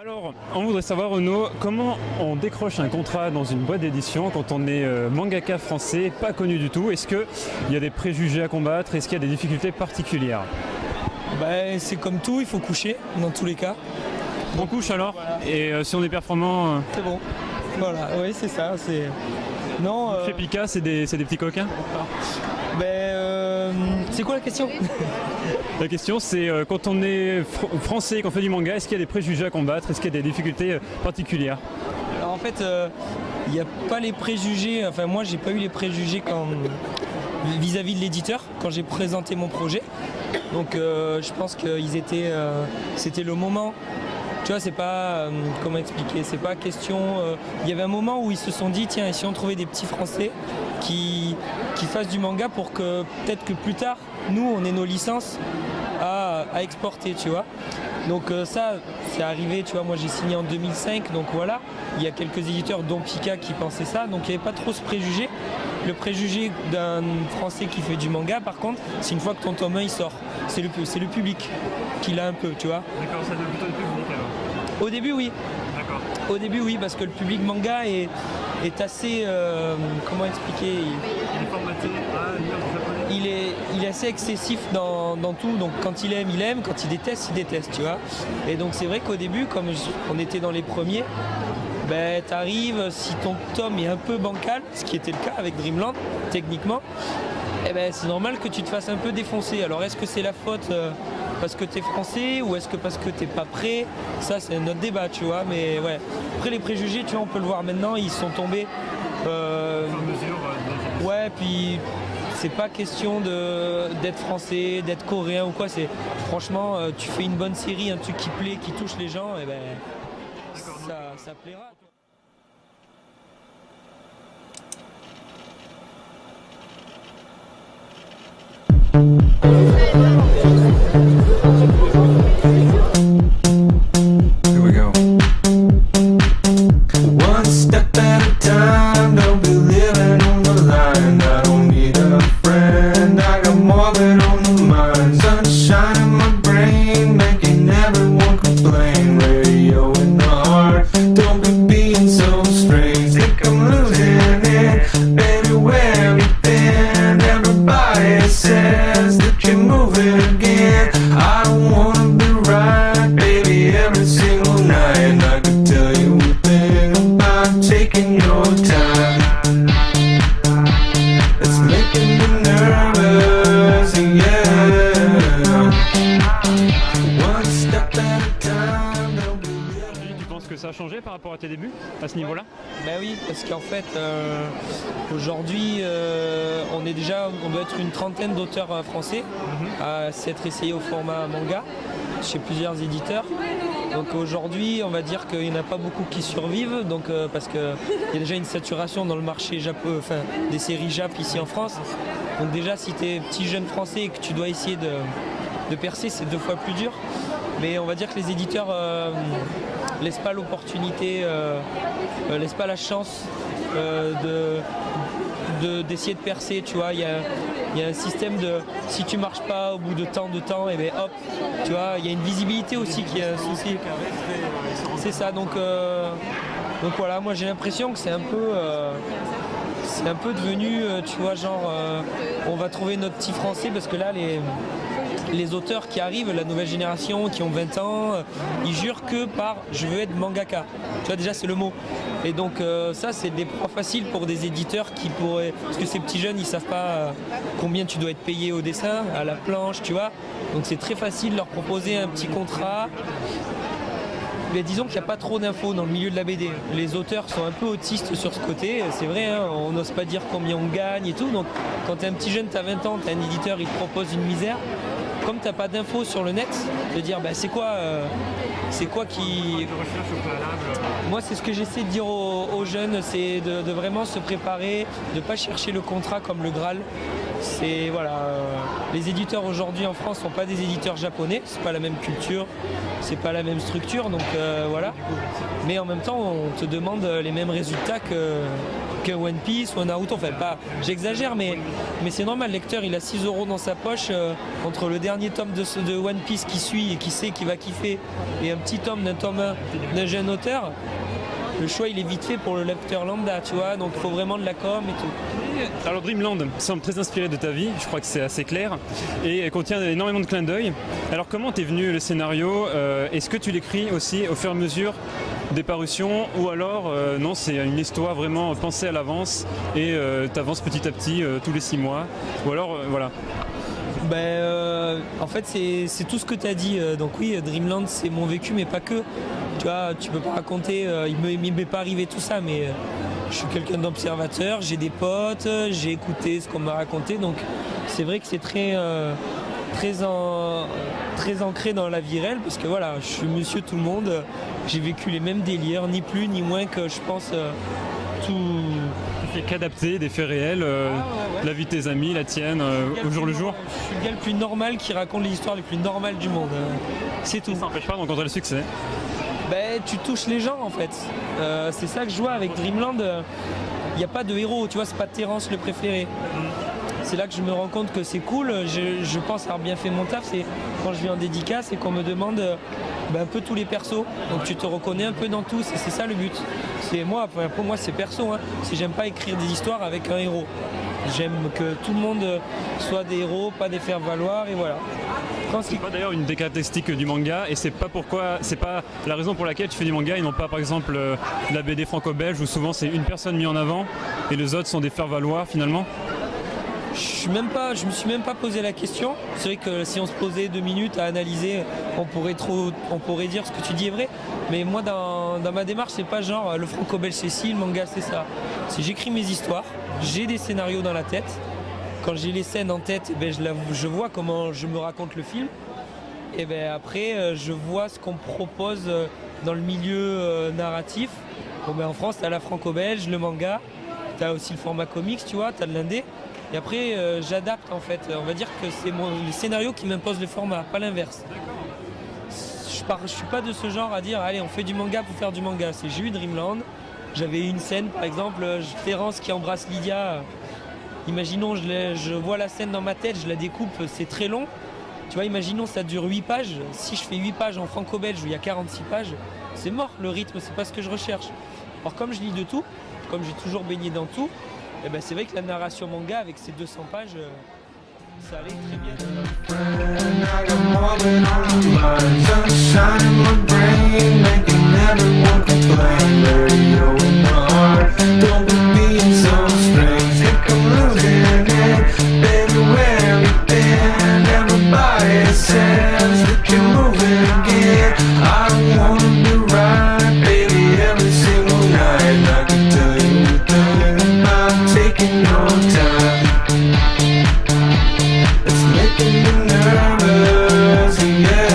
Alors, on voudrait savoir, Renaud, comment on décroche un contrat dans une boîte d'édition quand on est mangaka français, pas connu du tout? Est-ce qu'il y a des préjugés à combattre? Est-ce qu'il y a des difficultés particulières? C'est comme tout, il faut coucher dans tous les cas. On couche alors? Voilà. Et si on est performant... C'est bon. Voilà, oui c'est ça. Non. Chez Pika, c'est des petits coquins? C'est quoi la question? La question c'est quand on est français et qu'on fait du manga, est-ce qu'il y a des préjugés à combattre? Est-ce qu'il y a des difficultés particulières? Alors en fait, il n'y a pas les préjugés, enfin moi j'ai pas eu les préjugés vis-à-vis de l'éditeur quand j'ai présenté mon projet. Donc je pense qu'ils étaient, c'était le moment. Tu vois, c'est pas, comment expliquer, c'est pas question... Il y avait un moment où ils se sont dit, tiens, et si on trouvait des petits Français qui fassent du manga pour que peut-être que plus tard, nous, on ait nos licences à exporter, tu vois. Donc ça, c'est arrivé, tu vois, moi j'ai signé en 2005, donc voilà. Il y a quelques éditeurs, dont Pika, qui pensaient ça, donc il n'y avait pas trop ce préjugé. Le préjugé d'un Français qui fait du manga, par contre, c'est une fois que ton tome 1 il sort. C'est le public qui l'a un peu, tu vois. D'accord, ça devient plutôt le public alors. Au début, oui. D'accord. Au début, oui, parce que le public manga est assez... comment expliquer? Il est formaté à lire du japonais. Il est assez excessif dans tout, donc quand il aime, quand il déteste, tu vois. Et donc c'est vrai qu'au début, comme on était dans les premiers, t'arrives, si ton tome est un peu bancal, ce qui était le cas avec Dreamland, techniquement, c'est normal que tu te fasses un peu défoncer. Alors est-ce que c'est la faute parce que t'es français ou est-ce que parce que t'es pas prêt? Ça c'est un autre débat, tu vois, mais ouais. Après les préjugés, tu vois, on peut le voir maintenant, ils sont tombés. Ouais, puis c'est pas question d'être français, d'être coréen ou quoi, c'est franchement tu fais une bonne série, un truc qui plaît, qui touche les gens, et ça plaira. Here we go. One step at a time, don't be living on the line. I don't need a friend, I got more than on the mind. Sunshine in my brain, making everyone complain. Radio in the heart, don't be being so strange. Think I'm losing it, baby, where have you been? Everybody says that you're moving again. I don't wanna be right, baby, every single night. And I could tell you a thing about taking your time. It's making me nervous, yeah. One step at a time, don't be living. Tu penses que ça a changé par rapport à tes débuts, à ce niveau-là? Oui, parce qu'en fait, aujourd'hui, on doit être une trentaine d'auteurs français à s'être essayés au format manga chez plusieurs éditeurs. Donc aujourd'hui, on va dire qu'il n'y en a pas beaucoup qui survivent, donc, parce qu'il y a déjà une saturation dans le marché des séries Jap ici en France. Donc déjà, si tu es petit jeune français et que tu dois essayer de percer, c'est 2 fois plus dur. Mais on va dire que les éditeurs laissent pas l'opportunité, laissent pas la chance d'essayer de percer, tu vois. Il y a un système de si tu marches pas au bout de tant de temps, et hop, tu vois, il y a une visibilité aussi qui est un souci. C'est ça, donc voilà, moi j'ai l'impression que c'est un peu devenu, tu vois, genre on va trouver notre petit français parce que là les auteurs qui arrivent, la nouvelle génération, qui ont 20 ans, ils jurent que par « je veux être mangaka ». Tu vois, déjà, c'est le mot. Et donc ça, c'est des proies faciles pour des éditeurs qui pourraient... Parce que ces petits jeunes, ils savent pas combien tu dois être payé au dessin, à la planche, tu vois. Donc c'est très facile de leur proposer un petit contrat. Mais disons qu'il n'y a pas trop d'infos dans le milieu de la BD. Les auteurs sont un peu autistes sur ce côté, c'est vrai, hein, on n'ose pas dire combien on gagne et tout. Donc quand tu es un petit jeune, tu as 20 ans, tu as un éditeur, il te propose une misère. Comme tu n'as pas d'infos sur le net, de dire c'est quoi qui... Moi c'est ce que j'essaie de dire aux jeunes, c'est de vraiment se préparer, de ne pas chercher le contrat comme le Graal. C'est voilà, les éditeurs aujourd'hui en France ne sont pas des éditeurs japonais, c'est pas la même culture, c'est pas la même structure, donc voilà. Mais en même temps on te demande les mêmes résultats qu'un One Piece ou un Naruto. Enfin, pas, j'exagère, mais c'est normal. Le lecteur, il a 6 euros dans sa poche entre le dernier tome de One Piece qui suit et qui sait qu'il va kiffer et un petit tome d'un tome 1 d'un jeune auteur. Le choix il est vite fait pour le lecteur lambda, tu vois, donc il faut vraiment de la com et tout. Alors Dreamland semble très inspiré de ta vie, je crois que c'est assez clair, et contient énormément de clins d'œil. Alors comment t'es venu le scénario Est-ce que tu l'écris aussi au fur et à mesure des parutions, ou alors non, c'est une histoire vraiment pensée à l'avance et t'avances petit à petit tous les 6 mois, ou alors voilà. En fait c'est tout ce que tu as dit, donc oui, Dreamland c'est mon vécu mais pas que, tu vois, tu peux pas raconter, il m'est pas arrivé tout ça, mais je suis quelqu'un d'observateur, j'ai des potes, j'ai écouté ce qu'on m'a raconté, donc c'est vrai que c'est très ancré dans la vie réelle, parce que voilà, je suis monsieur tout le monde, j'ai vécu les mêmes délires, ni plus ni moins que je pense tout. Tu fais qu'adapter des faits réels, la vie de tes amis, la tienne, au jour le jour. Je suis le gars le plus normal qui raconte les histoires les plus normales du monde, c'est tout. Ça n'empêche pas de rencontrer le succès. Tu touches les gens en fait, c'est ça que je vois avec Dreamland, il n'y a pas de héros, tu vois, c'est pas Terrence le préféré. C'est là que je me rends compte que c'est cool, je pense avoir bien fait mon taf, c'est quand je viens en dédicace et qu'on me demande un peu tous les persos, donc tu te reconnais un peu dans tous, et c'est ça le but. C'est moi, pour moi c'est perso, hein. Si j'aime pas écrire des histoires avec un héros, j'aime que tout le monde soit des héros, pas des faire-valoir, et voilà. C'est pas d'ailleurs une des caractéristiques du manga, et c'est pas la raison pour laquelle tu fais du manga et non pas par exemple la BD franco-belge où souvent c'est une personne mise en avant et les autres sont des faire-valoir finalement. Je me suis même pas posé la question. C'est vrai que si on se posait 2 minutes à analyser, on pourrait dire ce que tu dis est vrai. Mais moi, dans ma démarche, c'est pas genre le franco-belge c'est ci, le manga c'est ça. Si j'écris mes histoires, j'ai des scénarios dans la tête. Quand j'ai les scènes en tête, je vois comment je me raconte le film. Et après, je vois ce qu'on me propose dans le milieu narratif. En France, tu as la franco-belge, le manga, tu as aussi le format comics, tu vois, tu as de l'indé. Et après, j'adapte en fait. On va dire que c'est le scénario qui m'impose le format, pas l'inverse. Je suis pas de ce genre à dire allez, on fait du manga pour faire du manga. J'ai eu Dreamland, j'avais une scène par exemple, Terrence qui embrasse Lydia. Imaginons, je vois la scène dans ma tête, je la découpe, c'est très long. Tu vois, imaginons ça dure 8 pages. Si je fais 8 pages en franco-belge où il y a 46 pages, c'est mort, le rythme, c'est pas ce que je recherche. Alors comme je lis de tout, comme j'ai toujours baigné dans tout, c'est vrai que la narration manga avec ses 200 pages, ça allait très bien. I got more than on my mind. Sunshine in my brain, making everyone complain. Radio in my heart, don't be being so strange. Think I'm losing it, baby, where have you been? Everybody says that you're moving again. I don't wanna be right, baby, every single night. I can tell you anything about taking your time. It's making me nervous, yeah.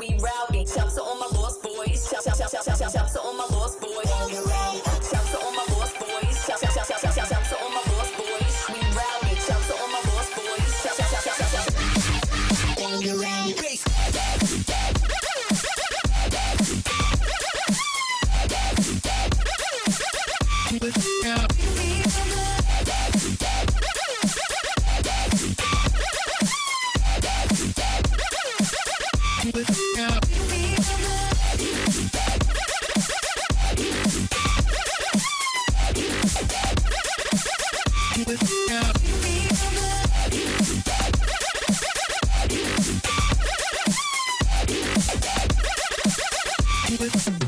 we rowdy. Shouts to all my lost boys. Shouts to all my lost boys. Shouts to all my lost boys. Shouts to all my lost boys. We rowdy. Shouts to all my lost boys. Yeah.